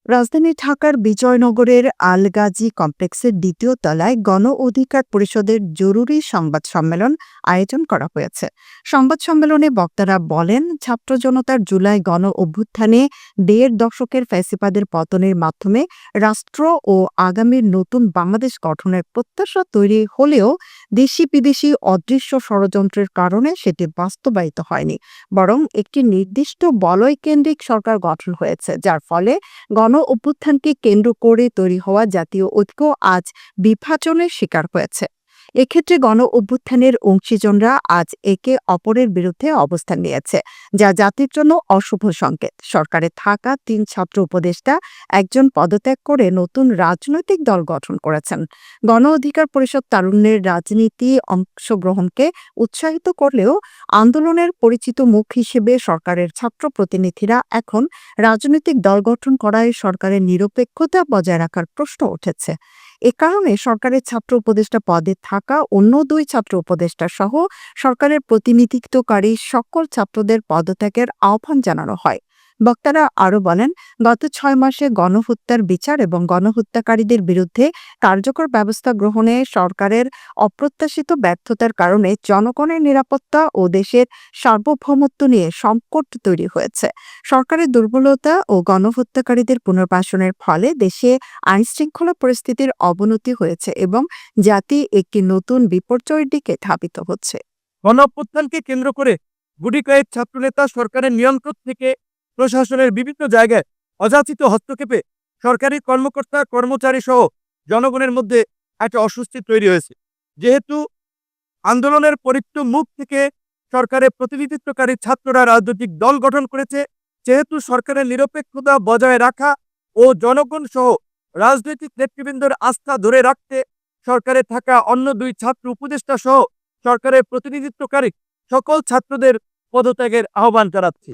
রাজধানী ঢাকার বিজয়নগরের আলগাজী কমপ্লেক্সের দ্বিতীয় তলায় গণ অধিকার পরিষদের জরুরি সংবাদ সম্মেলন আয়োজন করা হয়েছে। সংবাদ সম্মেলনে বক্তারা বলেন, ছাত্র জনতার জুলাই গণ অভ্যুত্থানে ১.৫ দশকের ফ্যাসিবাদের পতনের মাধ্যমে রাষ্ট্র ও আগামীর নতুন বাংলাদেশ গঠনের প্রত্যাশা তৈরি হলেও দেশি বিদেশি অদৃশ্য ষড়যন্ত্রের কারণে সেটি বাস্তবায়িত হয়নি, বরং একটি নির্দিষ্ট বলয়কেন্দ্রিক সরকার গঠন হয়েছে, যার ফলে গণ অভ্যুত্থানকে কেন্দ্র করে তৈরি হওয়া জাতীয় ঐক্য আজ বিভাজনের শিকার হয়েছে। এক্ষেত্রে গণ অভ্যুত্থানের অংশীজনরা আজ একে অপরের বিরুদ্ধে অবস্থান নিয়েছে, যা জাতির জন্য অশুভ সংকেত। সরকারে থাকা ৩ ছাত্র উপদেষ্টা একজন পদত্যাগ করে নতুন রাজনৈতিক দল গঠন করেছেন। গণ অধিকার পরিষদ তারুণ্যের রাজনীতি অংশগ্রহণকে উৎসাহিত করলেও আন্দোলনের পরিচিত মুখ হিসেবে সরকারের ছাত্র প্রতিনিধিরা এখন রাজনৈতিক দল গঠন করায় সরকারের নিরপেক্ষতা বজায় রাখার প্রশ্ন উঠেছে। এ কারণে সরকারের ছাত্র উপদেষ্টা পদে থাকা অন্য ২ ছাত্র উপদেষ্টা সহ সরকারের প্রতিনিধিত্বকারী সকল ছাত্রদের পদত্যাগের আহ্বান জানানো হয়। বক্তারা আরও বলেন, গত ৬ মাসে গণহত্যার বিচার এবং গণহত্যাকারীদের বিরুদ্ধে কার্যকর ব্যবস্থা গ্রহণে সরকারের অপ্রত্যাশিত ব্যর্থতার কারণে জনগণের নিরাপত্তা ও দেশের সার্বভৌমত্ব নিয়ে সংকট তৈরি হয়েছে। সরকারের দুর্বলতা ও গণহত্যাকারীদের পুনর্বাসনের ফলে দেশে আইনশৃঙ্খলা পরিস্থিতির অবনতি হয়েছে এবং জাতি একটি নতুন বিপর্যয়ের দিকে ধাবিত হচ্ছে। গণঅভ্যুত্থানকে কেন্দ্র করে গুটি কয়েক ছাত্রনেতা সরকারের নিয়ন্ত্রণ থেকে প্রশাসনের বিভিন্ন জায়গায় অযাচিত হস্তক্ষেপে সরকারি কর্মকর্তা কর্মচারী সহ জনগণের মধ্যে একটা অস্বস্তি তৈরি হয়েছে। যেহেতু আন্দোলনের পরিত্যক্ত মুখ থেকে সরকারের প্রতিনিধিত্বকারী ছাত্ররা রাজনৈতিক দল গঠন করেছে, যেহেতু সরকারের নিরপেক্ষতা বজায় রাখা ও জনগণ সহ রাজনৈতিক নেতৃবৃন্দের আস্থা ধরে রাখতে সরকারে থাকা অন্য ২ ছাত্র উপদেষ্টা সহ সরকারের প্রতিনিধিত্বকারী সকল ছাত্রদের পদত্যাগের আহ্বান জানাচ্ছি।